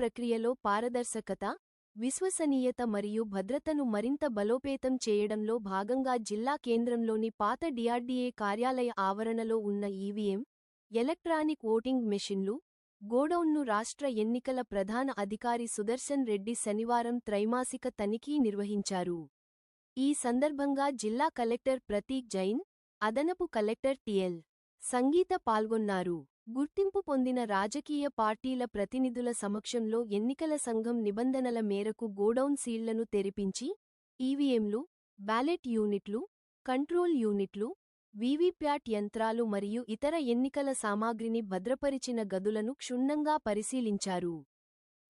ప్రక్రియలో పారదర్శకత, విశ్వసనీయత మరియు భద్రతను మరింత బలోపేతం చేయడంలో భాగంగా జిల్లా కేంద్రంలోని పాత డిఆర్డీఏ కార్యాలయ ఆవరణలో ఉన్న ఈవీఎం, ఎలక్ట్రానిక్ ఓటింగ్ మెషిన్లు, గోడౌన్ను రాష్ట్ర ఎన్నికల ప్రధాన అధికారి సుదర్శన్ రెడ్డి శనివారం త్రైమాసిక తనిఖీ నిర్వహించారు. ఈ సందర్భంగా జిల్లా కలెక్టర్ ప్రతీక్ జైన్, అదనపు కలెక్టర్ టిఎల్ సంగీత పాల్గొన్నారు. గుర్తింపు పొందిన రాజకీయ పార్టీల ప్రతినిధుల సమక్షంలో ఎన్నికల సంఘం నిబంధనల మేరకు గోడౌన్ సీళ్లను తెరిపించి, ఈవీఎంలు, బ్యాలెట్ యూనిట్లు, కంట్రోల్ యూనిట్లు, వీవీప్యాట్ యంత్రాలు మరియు ఇతర ఎన్నికల సామాగ్రిని భద్రపరిచిన గదులను క్షుణ్ణంగా పరిశీలించారు.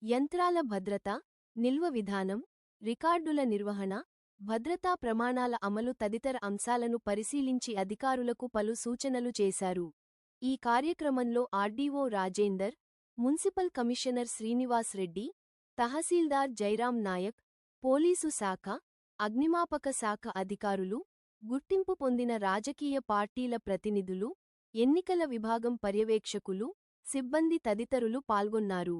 యంత్రాల భద్రత, నిల్వ విధానం, రికార్డుల నిర్వహణ, భద్రతా ప్రమాణాల అమలు తదితర అంశాలను పరిశీలించి అధికారులకు పలు సూచనలు చేశారు. ఈ కార్యక్రమంలో RDO Rajender, municipal commissioner Srinivas Reddy, tahsildar Jairam Naik, police శాఖ, అగ్నిమాపక శాఖ అధికారులు, గుర్తింపు పొందిన రాజకీయ పార్టీల ప్రతినిధులు, ఎన్నికల విభాగం పర్యవేక్షకులు, సిబ్బంది తదితరులు పాల్గొన్నారు.